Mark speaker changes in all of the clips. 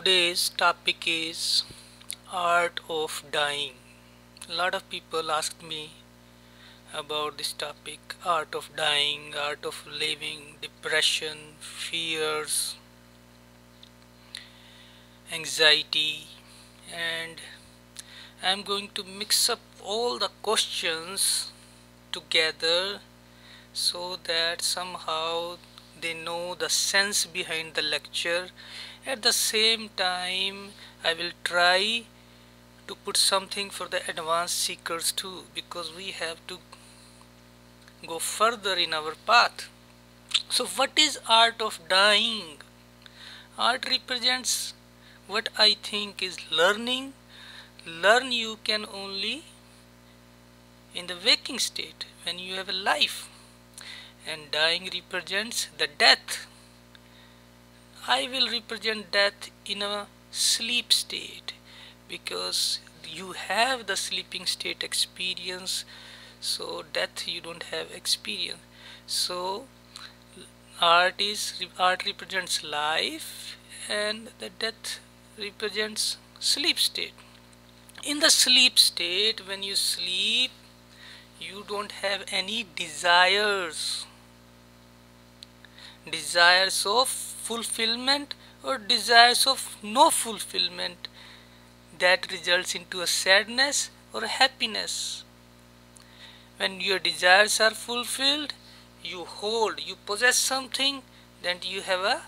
Speaker 1: Today's topic is art of dying. A lot of people asked me about this topic, art of dying, art of living, depression, fears, anxiety, and I'm going to mix up all the questions together so that somehow they know the sense behind the lecture. At the same time, I will try to put something for the advanced seekers too, because we have to go further in our path. So what is art of dying? Art represents what I think is learning. Learn you can only in the waking state when you have a life, and dying represents the death. I will represent death in a sleep state because you have the sleeping state experience, so death you don't have experience. So art represents life and the death represents sleep state. In the sleep state, when you sleep, you don't have any desires of fulfillment or desires of no fulfillment that results into a sadness or happiness. When your desires are fulfilled, you possess something, then you have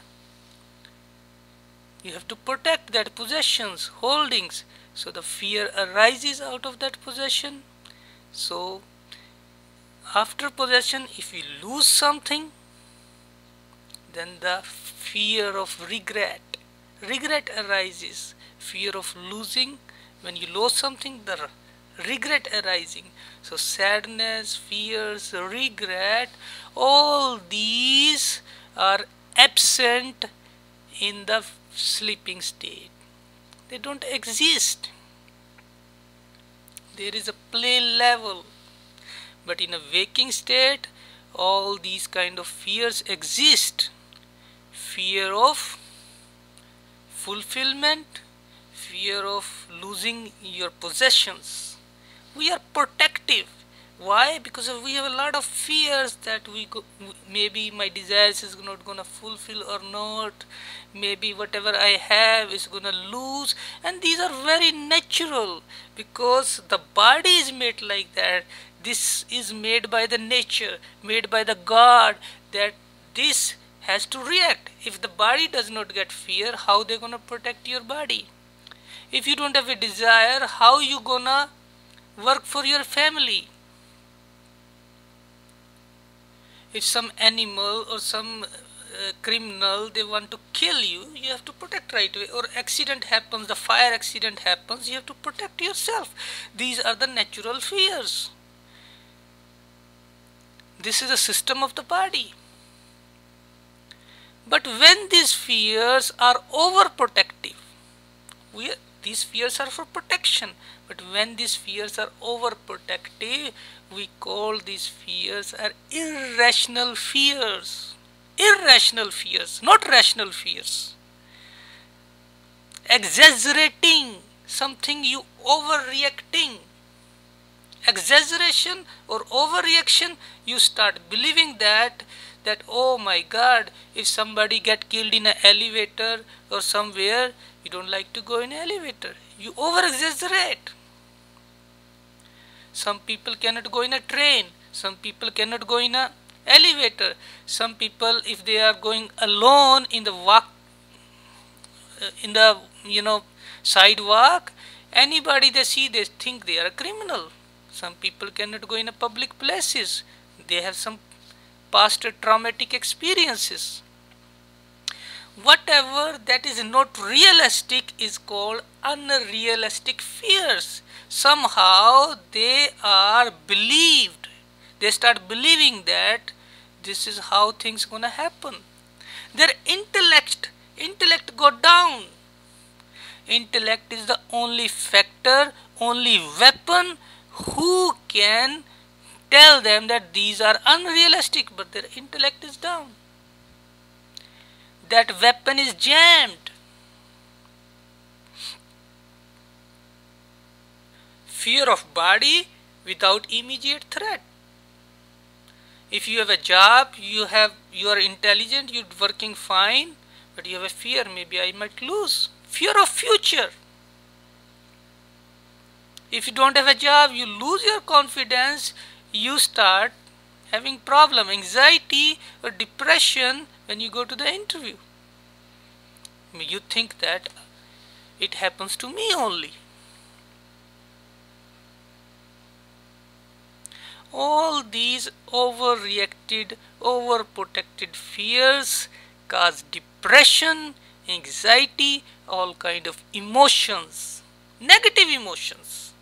Speaker 1: to protect that possessions, holdings. So the fear arises out of that possession. So after possession, if you lose something, then the fear of regret arises. Fear of losing, when you lose something, the regret arising. So sadness, fears, regret, all these are absent in the sleeping state. They don't exist. There is a plain level. But in a waking state, all these kind of fears exist. Fear of fulfillment, fear of losing your possessions. We are protective. Why? Because we have a lot of fears that maybe my desires is not gonna fulfill or not. Maybe whatever I have is gonna lose, and these are very natural because the body is made like that. This is made by the nature, made by the God, that this has to react. If the body does not get fear, how they gonna protect your body? If you don't have a desire, how you gonna work for your family? If some animal or some criminal, they want to kill you, you have to protect right away. Or accident happens, the fire accident happens, you have to protect yourself. These are the natural fears. This is a system of the body. But when these fears are overprotective, these fears are for protection, but when these fears are overprotective, we call these fears are irrational fears. Irrational fears, not rational fears. Exaggerating something, you overreacting. Exaggeration or overreaction, you start believing that oh my God, if somebody get killed in an elevator or somewhere, you don't like to go in an elevator. You over exaggerate. Some people cannot go in a train. Some people cannot go in an elevator. Some people, if they are going alone in the sidewalk, anybody they see, they think they are a criminal. Some people cannot go in a public places. They have some past traumatic experiences. Whatever that is not realistic is called unrealistic fears. Somehow they are believed. They start believing that this is how things gonna happen. Their intellect go down. Intellect is the only factor, only weapon who can tell them that these are unrealistic, but their intellect is down. That weapon is jammed. fear of body without immediate threat. If you have a job, you are intelligent, you're working fine, but you have a fear, maybe I might lose. Fear of future. If you don't have a job, you lose your confidence, you start having problem, anxiety or depression when you go to the interview. You think that it happens to me only. All these overreacted, overprotected fears cause depression, anxiety, all kind of emotions, negative emotions.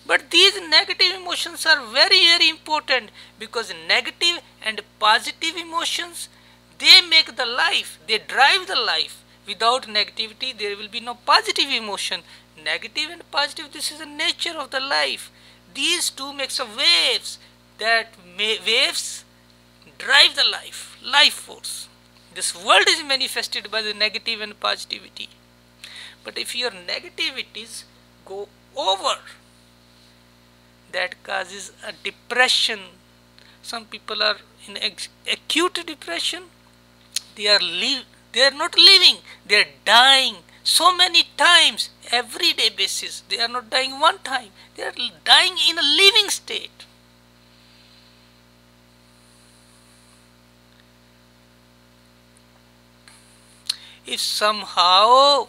Speaker 1: But these negative emotions are very, very important, because negative and positive emotions, they make the life, they drive the life. Without negativity, there will be no positive emotion. Negative and positive, this is the nature of the life. These two makes a waves. That waves drive the life force. This world is manifested by the negative and positivity. But if your negativities go over, that causes a depression. Some people are in acute depression. They are not living, they are dying so many times, everyday basis. They are not dying one time, they are dying in a living state. If somehow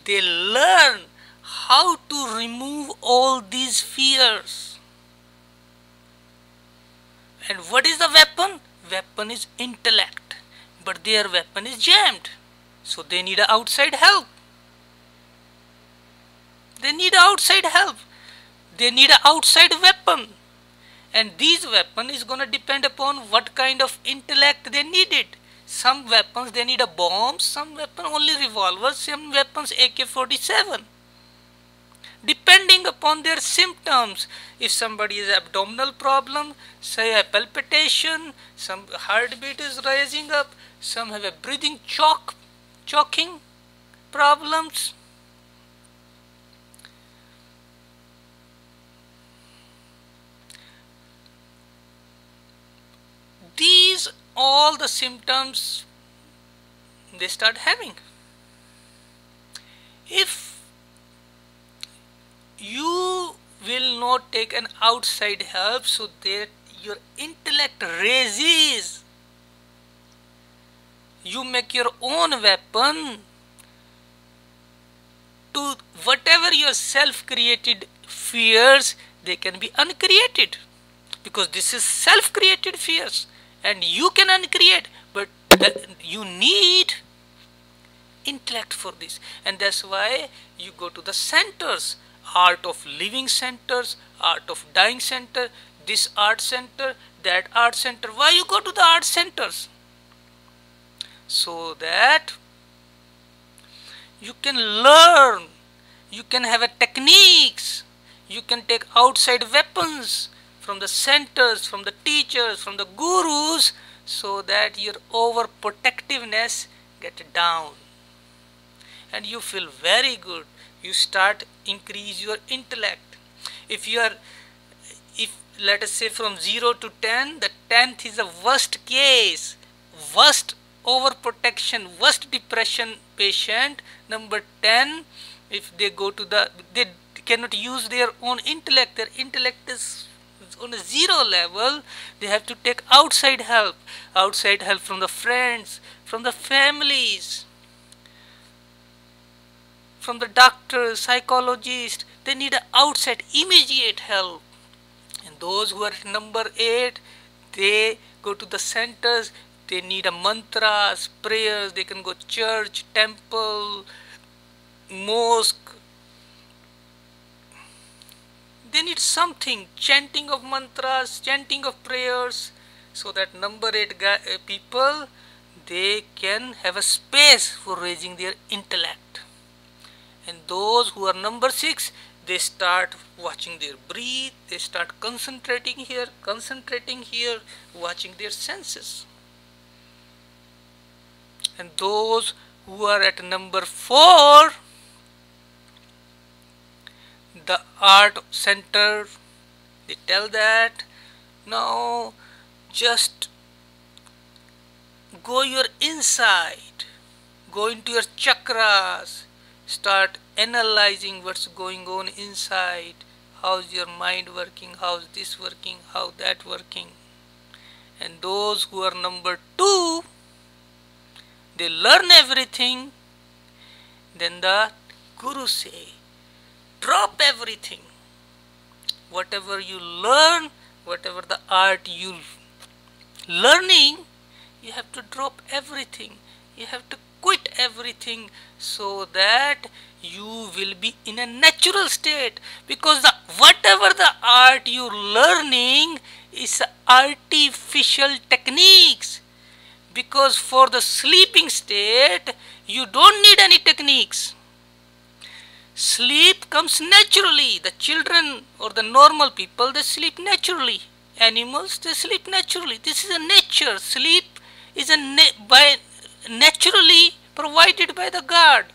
Speaker 1: they learn how to remove all these fears. And what is the weapon? Weapon is intellect. But their weapon is jammed. So they need outside help. They need outside help. They need an outside weapon. And this weapon is going to depend upon what kind of intellect they needed. Some weapons they need a bomb, some weapons only revolvers, some weapons AK-47. Depending upon their symptoms. If somebody has abdominal problem, say a palpitation, some heartbeat is rising up, some have a breathing choking problems. These all the symptoms they start having. If you will not take an outside help so that your intellect raises, you make your own weapon to whatever your self-created fears, they can be uncreated, because this is self-created fears. And you can uncreate, but you need intellect for this. And that's why you go to the centers, art of living centers, art of dying center, this art center, that art center. Why you go to the art centers? So that you can learn, you can have a techniques, you can take outside weapons from the centers, from the teachers, from the gurus, so that your overprotectiveness get down. And you feel very good. You start increase your intellect. If let us say from 0 to 10, the 10th is the worst case, worst overprotection, worst depression patient. Number 10, if they go to they cannot use their own intellect, their intellect is on a 0 level, they have to take outside help from the friends, from the families, from the doctors, psychologists. They need outside immediate help. And those who are at number 8, they go to the centers, they need a mantras, prayers, they can go church, temple, mosque. They need something, chanting of mantras, chanting of prayers, so that number 8 people, they can have a space for raising their intellect. And those who are number 6, they start watching their breath, they start concentrating here, watching their senses. And those who are at number 4, the art center, they tell that now just go your inside, go into your chakras, start analyzing what's going on inside. How's your mind working? How's this working? How that working? And those who are number 2, they learn everything. Then the Guru say, drop everything. Whatever you learn, whatever the art you learning, you have to drop everything. You have to quit everything so that you will be in a natural state. Because whatever the art you learning is artificial techniques. Because for the sleeping state, you don't need any techniques. Sleep comes naturally. The children or the normal people, they sleep naturally. Animals, they sleep naturally. This is a nature. Sleep is naturally provided by the God.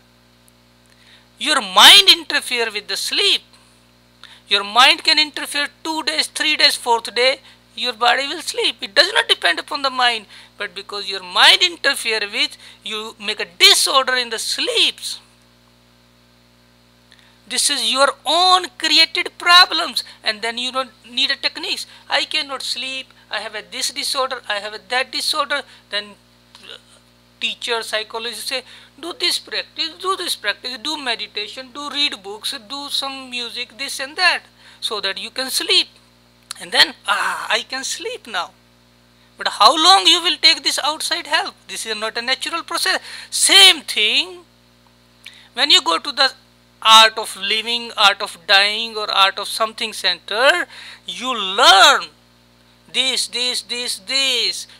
Speaker 1: Your mind interfere with the sleep. Your mind can interfere 2 days, 3 days, 4th day, your body will sleep. It does not depend upon the mind. But because your mind interfere with, you make a disorder in the sleeps. This is your own created problems, and then you don't need a techniques. I cannot sleep, I have a this disorder, I have a that disorder. Then teacher, psychologist say, do this practice, do meditation, do read books, do some music, this and that, so that you can sleep. And then, I can sleep now. But how long you will take this outside help? This is not a natural process. Same thing, when you go to the art of living, art of dying, or art of something center, you learn this.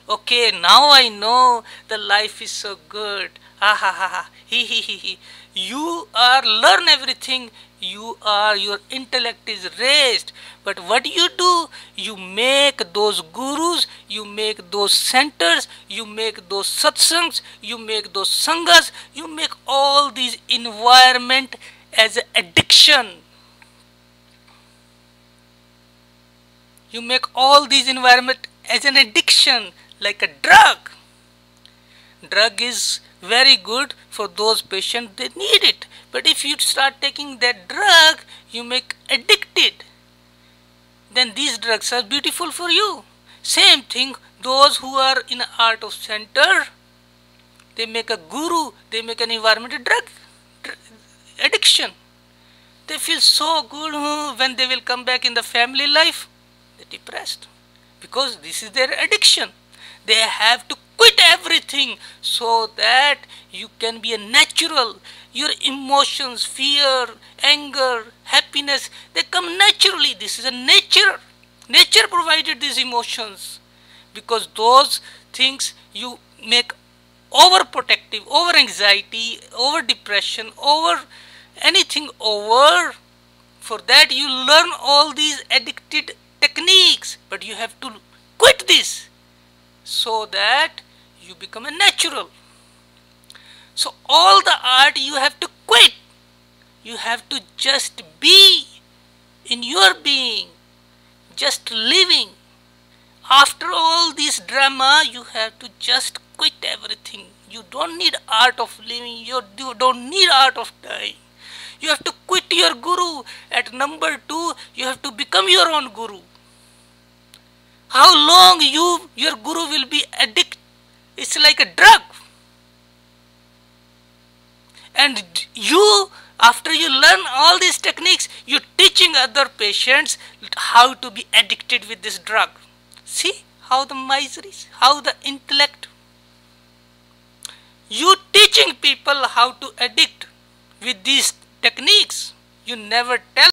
Speaker 1: Okay, now I know the life is so good. You are learn everything. Your intellect is raised. But what you do? You make those gurus, you make those centers, you make those satsangs, you make those sanghas, you make all these environment as an addiction. You make all these environment as an addiction, like a drug. Drug is very good for those patients, they need it. But if you start taking that drug, you make addicted. Then these drugs are beautiful for you. Same thing, those who are in art of center, they make a guru, they make an environmental drug addiction. They feel so good when they will come back in the family life. They're depressed because this is their addiction. They have to quit everything so that you can be a natural. Your emotions, fear, anger, happiness, they come naturally. This is a nature. Nature provided these emotions. Because those things you make overprotective, over anxiety, over depression, over anything over. For that you learn all these addicted techniques. But you have to quit this so that you become a natural. So all the art you have to quit. You have to just be in your being, just living. After all this drama, you have to just quit everything. You don't need art of living, you don't need art of dying. You have to quit your guru. At number 2, you have to become your own guru. How long your guru will be addicted? It's like a drug. And you, after you learn all these techniques, you're teaching other patients how to be addicted with this drug. See how the miseries, how the intellect. You teaching people how to addict with these techniques. You never tell